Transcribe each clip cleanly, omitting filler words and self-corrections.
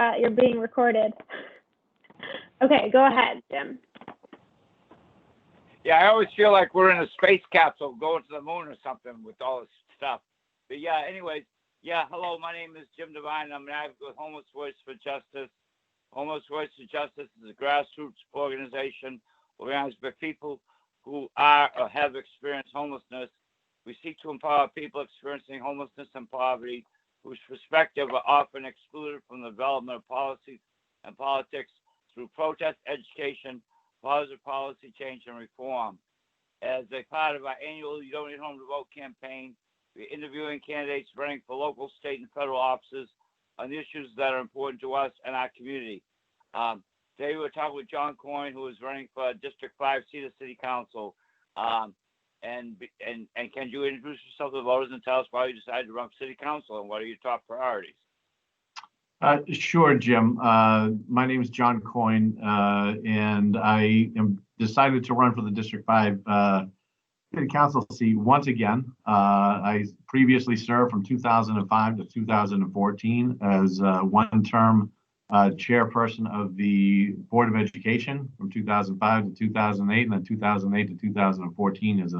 that you're being recorded. Okay, go ahead, Jim. Yeah, I always feel like we're in a space capsule going to the moon or something with all this stuff. But yeah, anyways, yeah, hello, my name is Jim Devine. I'm an advocate with Homeless Voice for Justice. Homeless Voice for Justice is a grassroots organization organized by people who are or have experienced homelessness. We seek to empower people experiencing homelessness and poverty whose perspective are often excluded from the development of policies and politics through protest, education, positive policy change, and reform. As a part of our annual You Don't Need Home to Vote campaign, we're interviewing candidates running for local, state, and federal offices on the issues that are important to us and our community. Today we're talking with John Coyne, who is running for District 5 seat of City Council. And can you introduce yourself to the voters and tell us why you decided to run for City Council and what are your top priorities? Sure, Jim. My name is John Coyne, and I am decided to run for the District 5 City Council seat once again. I previously served from 2005 to 2014 as one-term chairperson of the Board of Education from 2005 to 2008, and then 2008 to 2014 as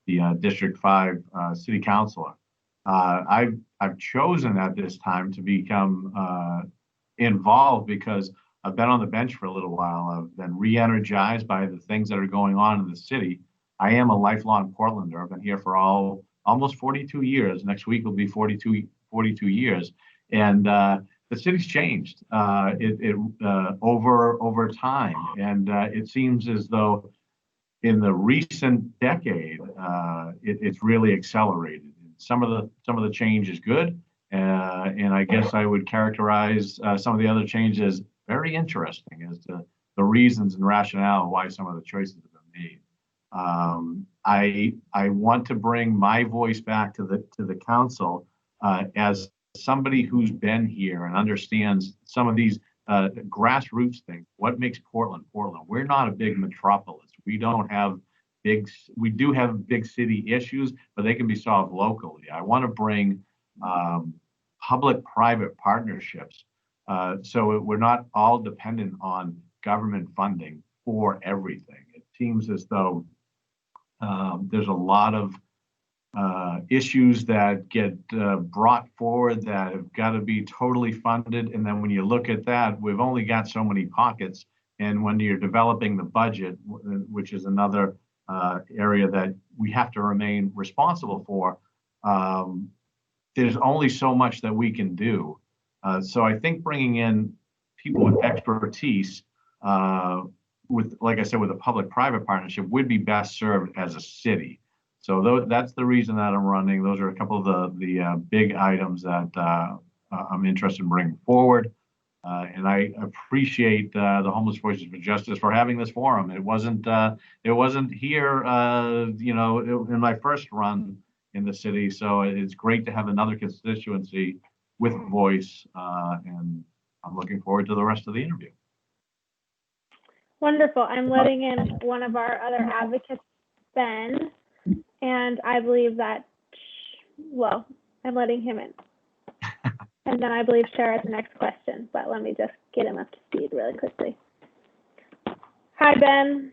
the District 5 City Councilor. I've chosen at this time to become involved because I've been on the bench for a little while. I've been re-energized by the things that are going on in the city. I am a lifelong Portlander. I've been here for almost 42 years. Next week will be 42 years, and the city's changed over time, and it seems as though in the recent decade it's really accelerated. Some of the change is good, and I guess I would characterize some of the other changes very interesting as to the reasons and rationale why some of the choices have been made. I want to bring my voice back to the council as somebody who's been here and understands some of these grassroots things. What makes Portland Portland? We're not a big metropolis. We do have big city issues, but they can be solved locally. I want to bring public-private partnerships so we're not all dependent on government funding for everything. It seems as though there's a lot of issues that get brought forward that have got to be totally funded. And then when you look at that, we've only got so many pockets. And when you're developing the budget, which is another area that we have to remain responsible for, there's only so much that we can do. So I think bringing in people with expertise, like I said, with a public-private partnership would be best served as a city. So that's the reason that I'm running. Those are a couple of the big items that I'm interested in bringing forward. And I appreciate the Homeless Voices for Justice for having this forum. It wasn't here, in my first run in the city. So it's great to have another constituency with voice, and I'm looking forward to the rest of the interview. Wonderful. I'm letting in one of our other advocates, Ben, and I believe that, well, I'm letting him in. And then I believe Cher has the next question, but let me just get him up to speed really quickly. Hi, Ben.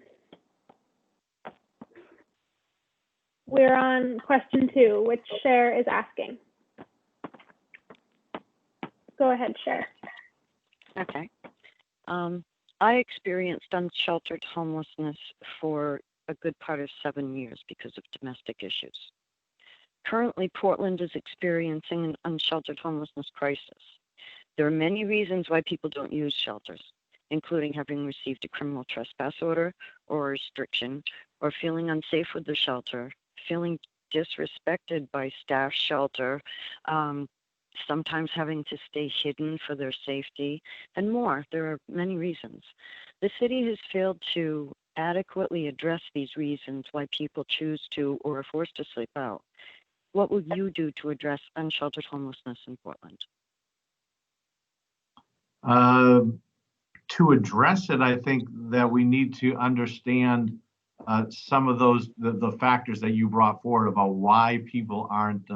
We're on question 2, which Cher is asking. Go ahead, Cher. Okay. I experienced unsheltered homelessness for a good part of 7 years because of domestic issues. Currently, Portland is experiencing an unsheltered homelessness crisis. There are many reasons why people don't use shelters, including having received a criminal trespass order or a restriction, or feeling unsafe with the shelter, feeling disrespected by staff shelter, sometimes having to stay hidden for their safety, and more. There are many reasons. The city has failed to adequately address these reasons why people choose to or are forced to sleep out. What will you do to address unsheltered homelessness in Portland? To address it, I think that we need to understand some of the factors that you brought forward about why people aren't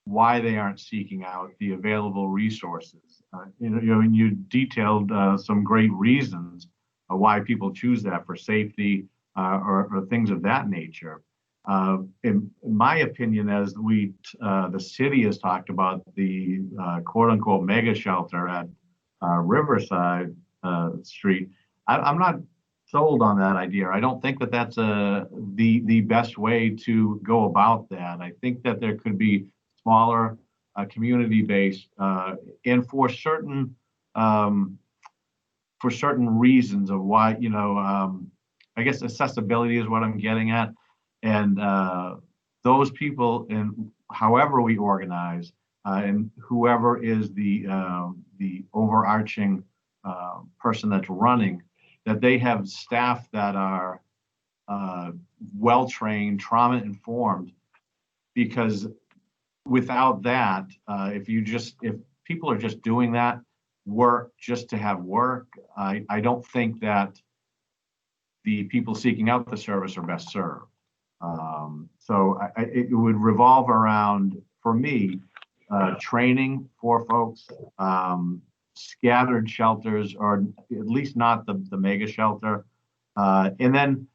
why they aren't seeking out the available resources. And you detailed some great reasons why people choose that for safety or things of that nature. In my opinion, as the city has talked about the quote unquote mega shelter at Riverside Street, I'm not sold on that idea. I don't think that that's the best way to go about that. I think that there could be smaller, community-based, and for certain reasons of why, I guess accessibility is what I'm getting at, and those people, and however we organize, and whoever is the overarching person that's running, that they have staff that are well-trained, trauma-informed, because without that, if people are just doing that work just to have work, I don't think that the people seeking out the service are best served. So it would revolve around, for me, training for folks, scattered shelters, or at least not the mega shelter. And then,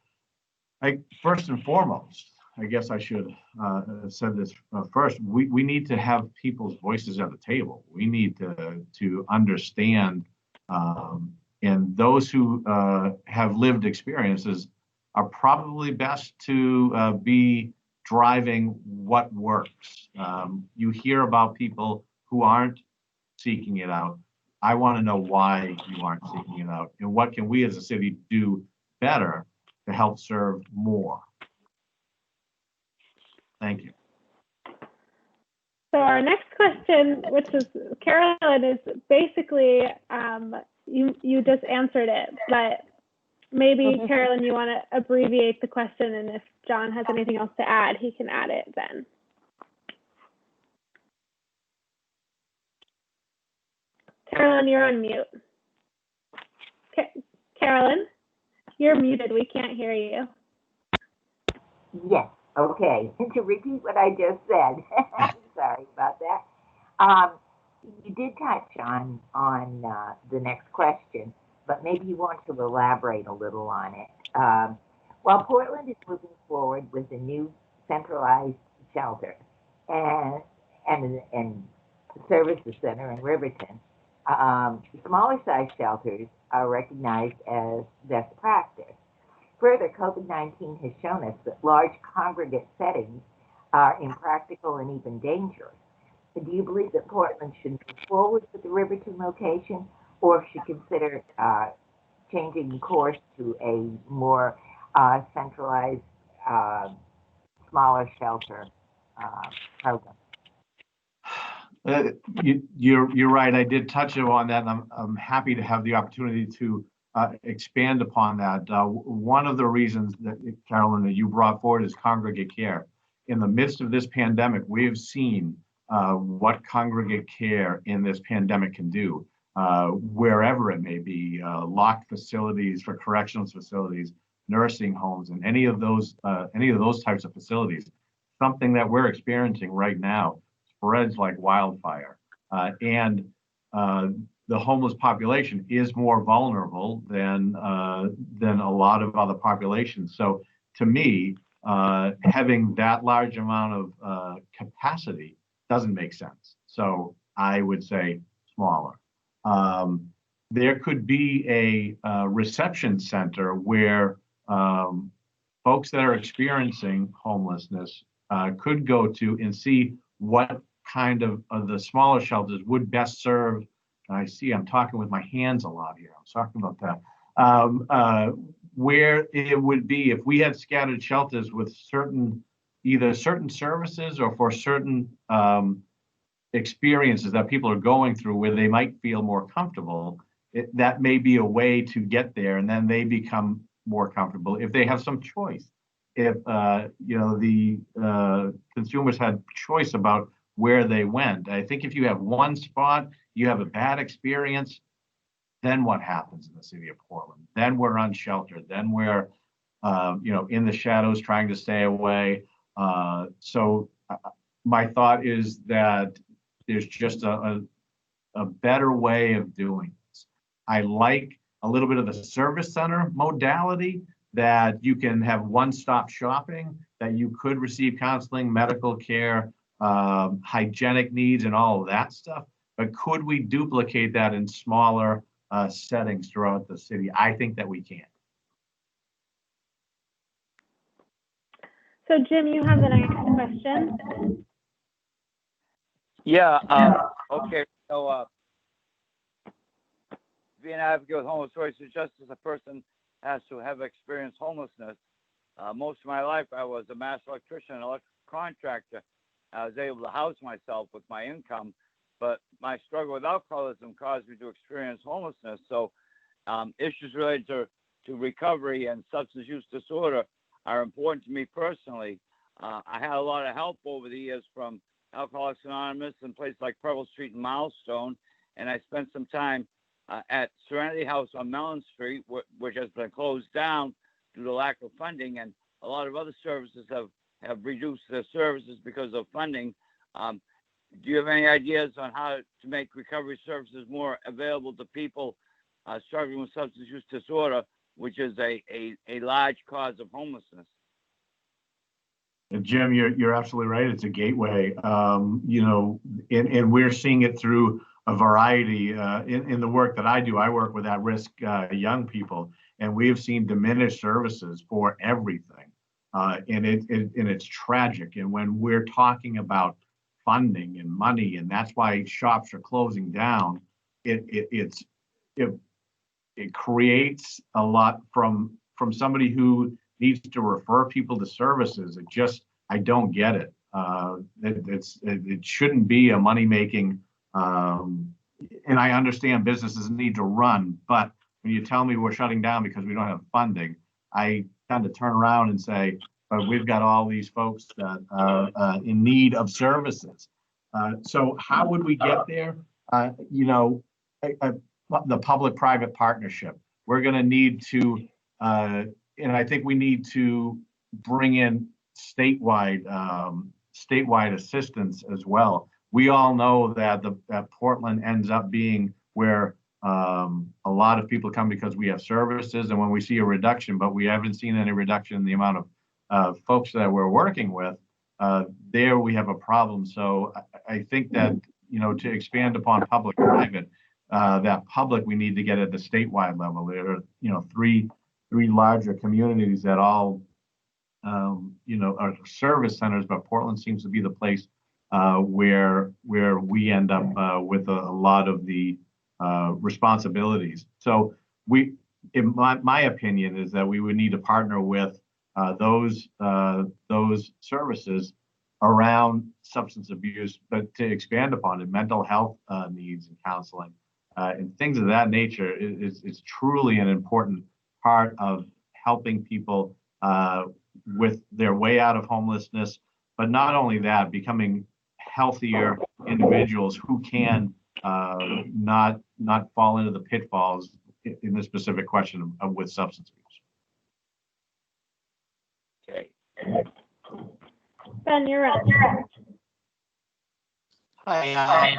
first and foremost, I guess I should have said this first. We need to have people's voices at the table. We need to understand, and those who have lived experiences are probably best to be driving what works. You hear about people who aren't seeking it out. I want to know why you aren't seeking it out, and what can we as a city do better to help serve more. Thank you. So our next question, which is Carolyn, is basically you just answered it, but maybe Carolyn, you want to abbreviate the question, and if John has anything else to add, he can add it then. Carolyn, you're on mute. Carolyn, you're muted. We can't hear you. Yes. Okay. To repeat what I just said, sorry about that. You did touch on the next question, but maybe you want to elaborate a little on it. While Portland is moving forward with a new centralized shelter and services center in Riverton, smaller size shelters are recognized as best practice. Further, COVID-19 has shown us that large congregate settings are impractical and even dangerous. Do you believe that Portland should move forward with the Riverton location, or should consider changing course to a more centralized, smaller shelter program? You're right. I did touch on that, and I'm happy to have the opportunity to expand upon that. One of the reasons that, Carolyn, that you brought forward is congregate care. In the midst of this pandemic, we have seen what congregate care in this pandemic can do, wherever it may be, locked facilities for correctional facilities, nursing homes, and any of those types of facilities. Something that we're experiencing right now spreads like wildfire, and the homeless population is more vulnerable than a lot of other populations. So, to me, having that large amount of capacity doesn't make sense. So I would say smaller. There could be a reception center where folks that are experiencing homelessness could go to and see what kind of the smaller shelters would best serve. I see I'm talking with my hands a lot here. I'm sorry about that. Where it would be if we had scattered shelters with either certain services or for certain experiences that people are going through where they might feel more comfortable, that may be a way to get there, and then they become more comfortable if they have some choice. If the consumers had choice about where they went. I think if you have one spot, you have a bad experience, then what happens in the city of Portland? Then we're unsheltered. Then we're in the shadows trying to stay away. So my thought is that there's just a better way of doing this. I like a little bit of the service center modality, that you can have one-stop shopping, that you could receive counseling, medical care, hygienic needs, and all of that stuff. But could we duplicate that in smaller settings throughout the city? I think that we can. So Jim, you have the next question. Yeah. Okay. So, being an advocate with homeless voices, just as a person has to have experienced homelessness. Most of my life, I was a master electrician and electrical contractor. I was able to house myself with my income, but my struggle with alcoholism caused me to experience homelessness. So, issues related to recovery and substance use disorder are important to me personally. I had a lot of help over the years from Alcoholics Anonymous and places like Preble Street and Milestone, and I spent some time at Serenity House on Mellon Street, which has been closed down due to lack of funding, and a lot of other services have reduced their services because of funding. Do you have any ideas on how to make recovery services more available to people struggling with substance use disorder, which is a large cause of homelessness? And Jim, you're absolutely right. It's a gateway, and we're seeing it through a variety. In the work that I do, I work with at-risk young people, and we have seen diminished services for everything, and it's tragic. And when we're talking about funding and money, and that's why shops are closing down, it creates a lot from somebody who needs to refer people to services. I don't get it. It shouldn't be a money-making, and I understand businesses need to run, but when you tell me we're shutting down because we don't have funding, I kind of turn around and say, but we've got all these folks that are in need of services. So how would we get there? The public-private partnership. We're going to need to, and I think we need to bring in statewide assistance as well. We all know that that Portland ends up being where a lot of people come because we have services, and when we see a reduction, but we haven't seen any reduction in the amount of folks that we're working with, there we have a problem. So I think that, to expand upon public-private, that public we need to get at the statewide level. There are, three larger communities that all, are service centers, but Portland seems to be the place where we end up with a lot of the responsibilities. So in my opinion, is that we would need to partner with those services around substance abuse, but to expand upon it, mental health needs and counseling and things of that nature is truly an important part of helping people with their way out of homelessness. But not only that, becoming healthier individuals who can not fall into the pitfalls in this specific question of with substance abuse. Okay. Ben, you're up. Hi.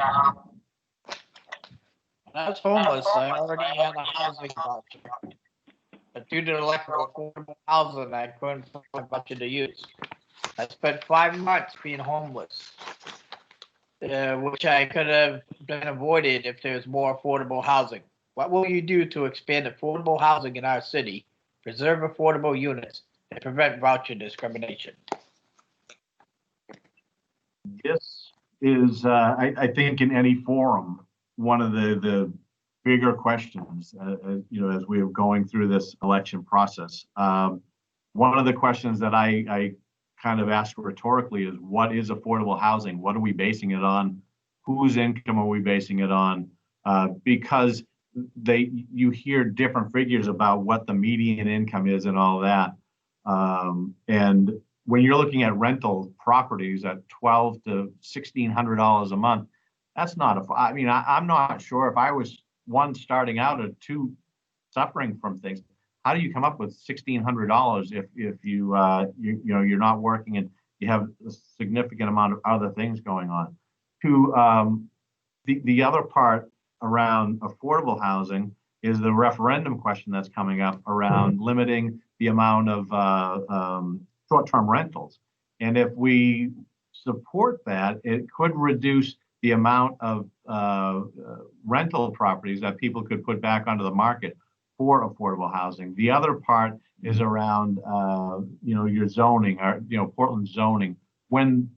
When I was homeless, I already had a housing voucher. But due to the lack of affordable housing, I couldn't find a voucher to use. I spent 5 months being homeless, which I could have been avoided if there was more affordable housing. What will you do to expand affordable housing in our city, preserve affordable units, and prevent voucher discrimination? This is, I think, in any forum, one of the bigger questions, as we are going through this election process. One of the questions that I kind of ask rhetorically is, what is affordable housing? What are we basing it on? Whose income are we basing it on? Because you hear different figures about what the median income is and all that. And when you're looking at rental properties at $1,200 to $1,600 a month, that's not I'm not sure if I was one starting out or two suffering from things. How do you come up with $1,600 if you're not working and you have a significant amount of other things going on. To the other part around affordable housing is the referendum question that's coming up around limiting the amount of short-term rentals. And if we support that, it could reduce the amount of rental properties that people could put back onto the market for affordable housing. The other part is around, your zoning, or, Portland zoning. When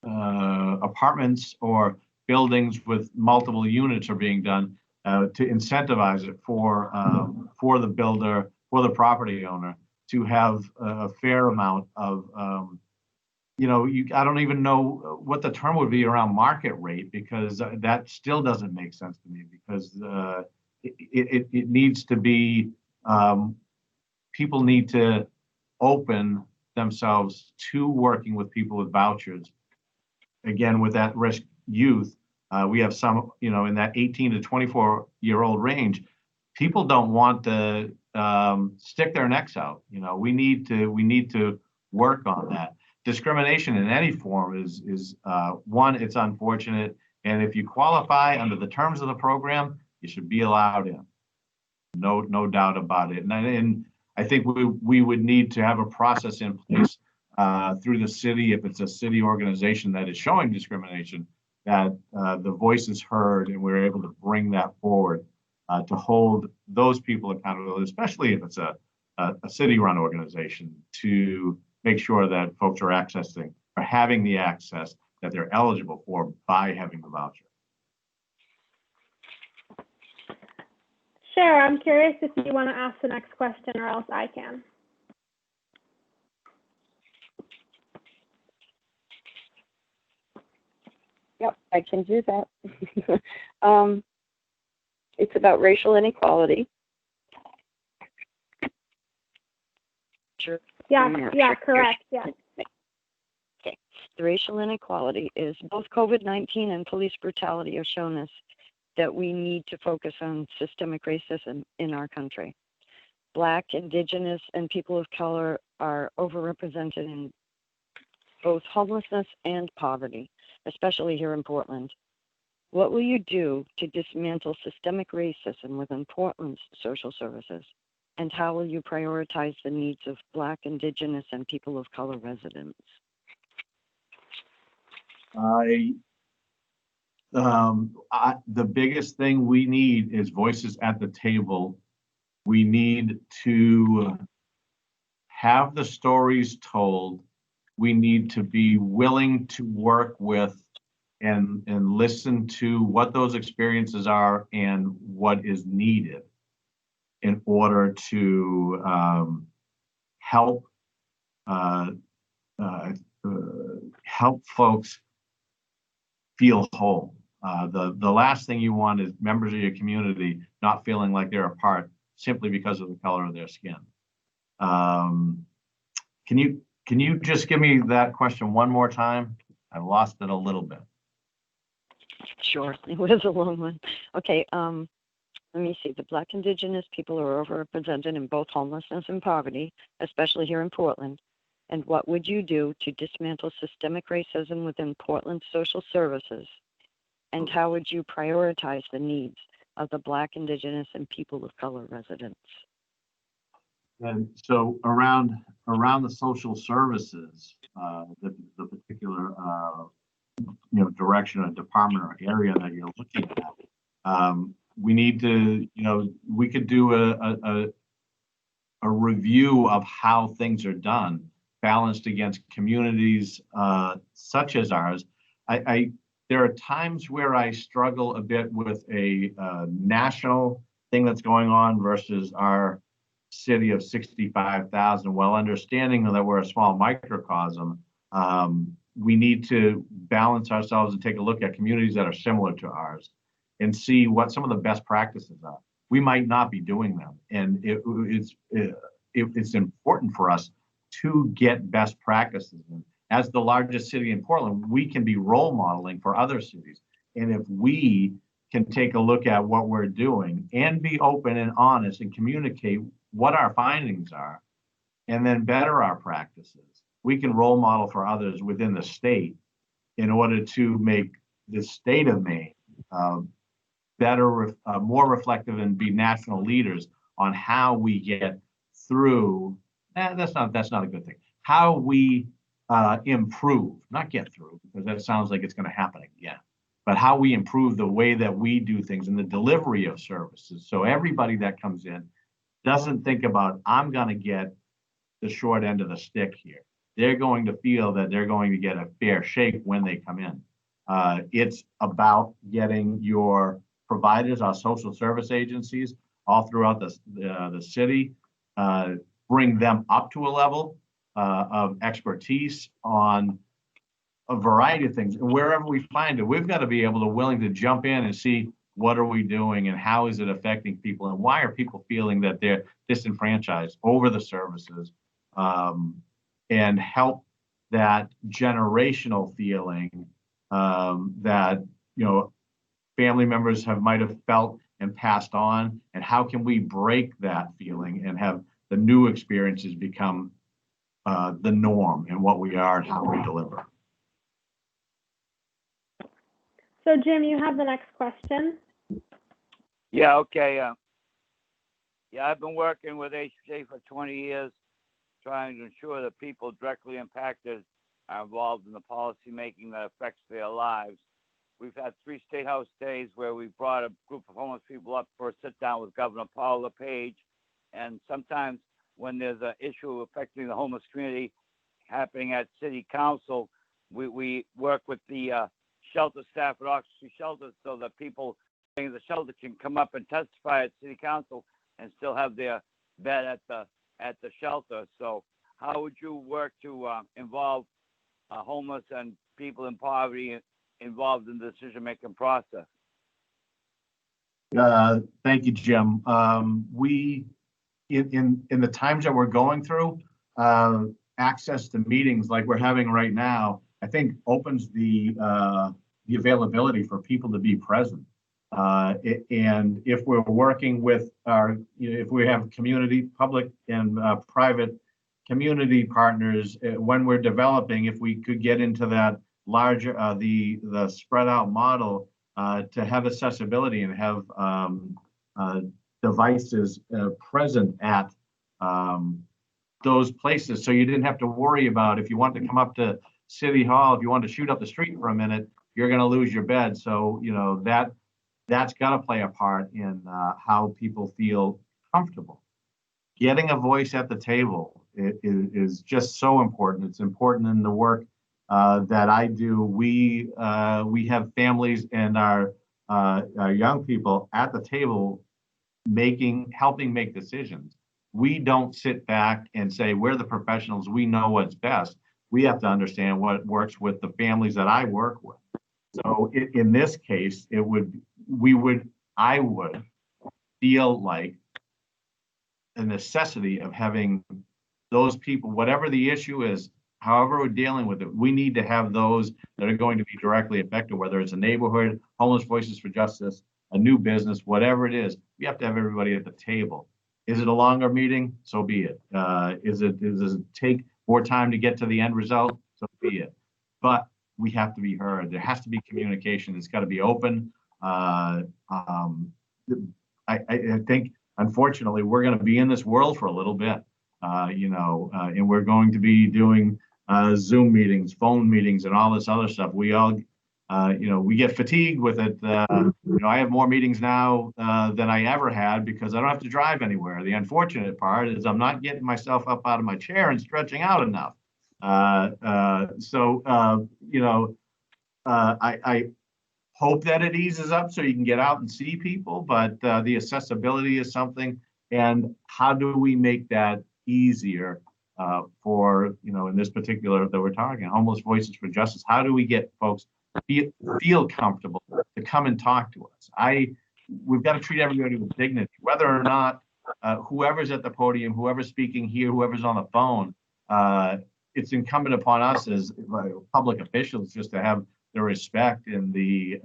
apartments or buildings with multiple units are being done, to incentivize it for the builder, for the property owner, to have a fair amount of, I don't even know what the term would be around market rate, because that still doesn't make sense to me, because it needs to be, people need to open themselves to working with people with vouchers. Again, with that risk youth, we have some, in that 18 to 24-year-old range, people don't want to stick their necks out. We need to work on that. Discrimination in any form is one, it's unfortunate, and if you qualify under the terms of the program, you should be allowed in. No doubt about it. And I think we would need to have a process in place through the city, if it's a city organization that is showing discrimination, that the voice is heard and we're able to bring that forward to hold those people accountable, especially if it's a city-run organization, to make sure that folks are having the access that they're eligible for by having the voucher. Sure, I'm curious if you want to ask the next question, or else I can. Yep, I can do that. It's about racial inequality. Sure. Yeah, correct. Yeah. Okay. The racial inequality is both COVID-19 and police brutality have shown us that we need to focus on systemic racism in our country. Black, Indigenous, and people of color are overrepresented in both homelessness and poverty, especially here in Portland. What will you do to dismantle systemic racism within Portland's social services? And how will you prioritize the needs of Black, Indigenous, and people of color residents? The biggest thing we need is voices at the table. We need to have the stories told. We need to be willing to work with and listen to what those experiences are and what is needed in order to help folks feel whole. The last thing you want is members of your community not feeling like they're a part simply because of the color of their skin. Can you just give me that question one more time? I lost it a little bit. Sure, it was a long one. Okay, let me see. The Black, Indigenous people are overrepresented in both homelessness and poverty, especially here in Portland. And what would you do to dismantle systemic racism within Portland social services? And how would you prioritize the needs of the Black, Indigenous, and people of color residents? And so around the social services, the particular direction or department or area that you're looking at, we need to, we could do a review of how things are done, balanced against communities such as ours. There are times where I struggle a bit with a national thing that's going on versus our city of 65,000. While understanding that we're a small microcosm, we need to balance ourselves and take a look at communities that are similar to ours and see what some of the best practices are. We might not be doing them, and it's important for us to get best practices. And as the largest city in Portland, we can be role modeling for other cities. And if we can take a look at what we're doing and be open and honest and communicate what our findings are, and then better our practices, we can role model for others within the state in order to make the state of Maine better, more reflective, and be national leaders on how we get through. That's not a good thing. How we improve, not get through, because that sounds like it's going to happen again, but how we improve the way that we do things and the delivery of services. So everybody that comes in doesn't think about, I'm going to get the short end of the stick here. They're going to feel that they're going to get a fair shake when they come in. It's about getting your providers, our social service agencies, all throughout the city, bring them up to a level of expertise on a variety of things. And wherever we find it, we've got to be able to willing to jump in and see what are we doing and how is it affecting people and why are people feeling that they're disenfranchised over the services, and help that generational feeling that family members might have felt and passed on, and how can we break that feeling and have the new experiences become the norm in what we are and how we deliver. So Jim, you have the next question. Yeah, okay. Yeah, I've been working with HJ for 20 years, trying to ensure that people directly impacted are involved in the policy making that affects their lives. We've had 3 State House days where we brought a group of homeless people up for a sit down with Governor Paul LePage. And sometimes when there's an issue affecting the homeless community happening at City Council, we work with the shelter staff at Oxford Shelters so that people in the shelter can come up and testify at City Council and still have their bed at the shelter. So how would you work to involve homeless and people in poverty involved in the decision-making process? Thank you, Jim. We, in the times that we're going through, access to meetings like we're having right now, I think opens the availability for people to be present. And if we're working with if we have community, public and private community partners, when we're developing, if we could get into that larger, the spread out model to have accessibility and have devices present at those places. So you didn't have to worry about if you want to come up to City Hall, if you want to shoot up the street for a minute, you're going to lose your bed. So, that's got to play a part in how people feel comfortable. Getting a voice at the table is just so important. It's important in the work that I do. We have families and our young people at the table helping make decisions. We don't sit back and say, we're the professionals, we know what's best. We have to understand what works with the families that I work with. So in this case, I would feel like a necessity of having those people, whatever the issue is, however we're dealing with it, we need to have those that are going to be directly affected, whether it's a neighborhood, Homeless Voices for Justice, a new business, whatever it is. We have to have everybody at the table. Is it a longer meeting? So be it. Does it take more time to get to the end result? So be it. But we have to be heard. There has to be communication. It's got to be open. I think, unfortunately, we're going to be in this world for a little bit, and we're going to be doing Zoom meetings, phone meetings, and all this other stuff. We all, we get fatigued with it. I have more meetings now than I ever had because I don't have to drive anywhere. The unfortunate part is I'm not getting myself up out of my chair and stretching out enough. I hope that it eases up so you can get out and see people, but the accessibility is something. And how do we make that easier for, in this particular that we're talking, Homeless Voices for Justice? How do we get folks feel comfortable to come and talk to us? We've got to treat everybody with dignity, whether or not whoever's at the podium, whoever's speaking here, whoever's on the phone, it's incumbent upon us as public officials just to have the respect and the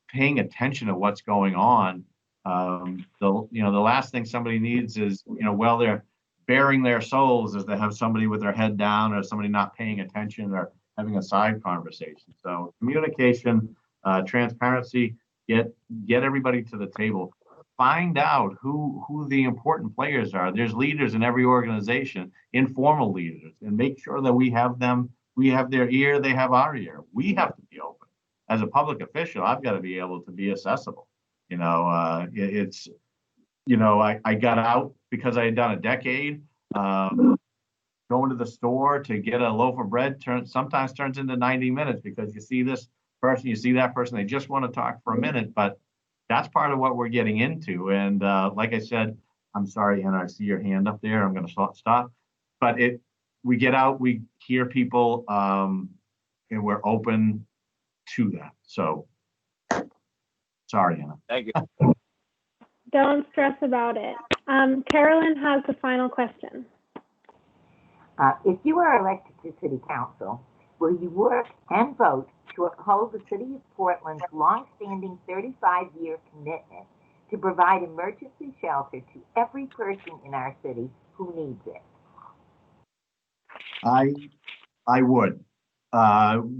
paying attention to what's going on. The last thing somebody needs is, they're bearing their souls is to have somebody with their head down or somebody not paying attention or having a side conversation. So communication, transparency, get everybody to the table. Find out who the important players are. There's leaders in every organization, informal leaders, and make sure that we have them. We have their ear, they have our ear. We have to be open. As a public official, I've got to be able to be accessible. It's I got out because I had done a decade. Going to the store to get a loaf of bread sometimes turns into 90 minutes because you see this person, you see that person, they just want to talk for a minute, but that's part of what we're getting into. And like I said, I'm sorry, Anna, I see your hand up there. I'm going to stop. But we get out, we hear people, and we're open to that. So sorry, Anna. Thank you. Don't stress about it. Carolyn has the final question. If you are elected to City Council, will you work and vote to uphold the City of Portland's longstanding 35-year commitment to provide emergency shelter to every person in our city who needs it? I would.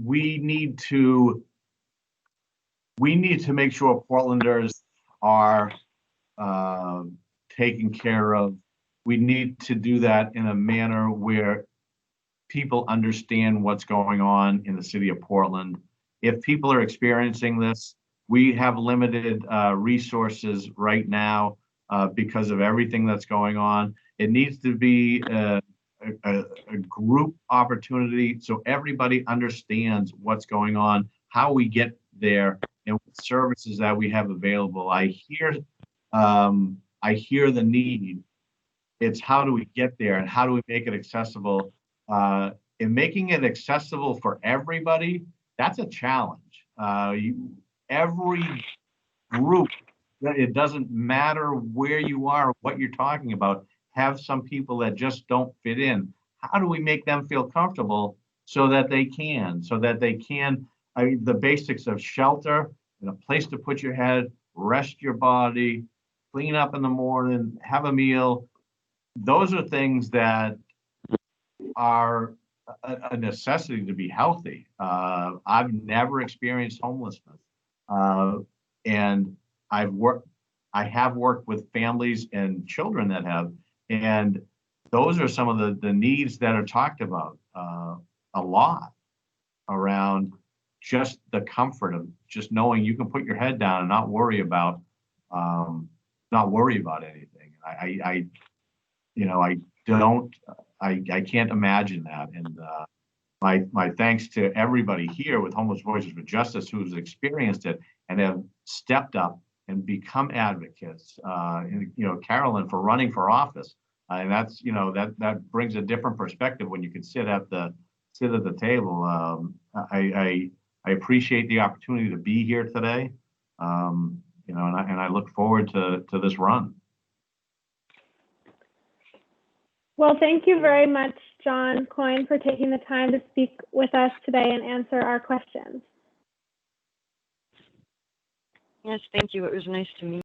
We need to make sure Portlanders are taken care of. We need to do that in a manner where people understand what's going on in the city of Portland. If people are experiencing this, we have limited resources right now because of everything that's going on. It needs to be a group opportunity so everybody understands what's going on, how we get there, and what services that we have available. I hear the need. It's how do we get there and how do we make it accessible? In making it accessible for everybody, that's a challenge. Every group, it doesn't matter where you are, what you're talking about, have some people that just don't fit in. How do we make them feel comfortable so that they can the basics of shelter and a place to put your head, rest your body, clean up in the morning, have a meal. Those are things that are a necessity to be healthy. I've never experienced homelessness, and I have worked with families and children that have, and those are some of the needs that are talked about a lot around just the comfort of just knowing you can put your head down and not worry about anything. I can't imagine that. And my thanks to everybody here with Homeless Voices for Justice who's experienced it and have stepped up and become advocates. And Carolyn for running for office. And that's that brings a different perspective when you can sit at the table. I appreciate the opportunity to be here today. And I look forward to this run. Well, thank you very much, John Coyne, for taking the time to speak with us today and answer our questions. Yes, thank you. It was nice to meet you.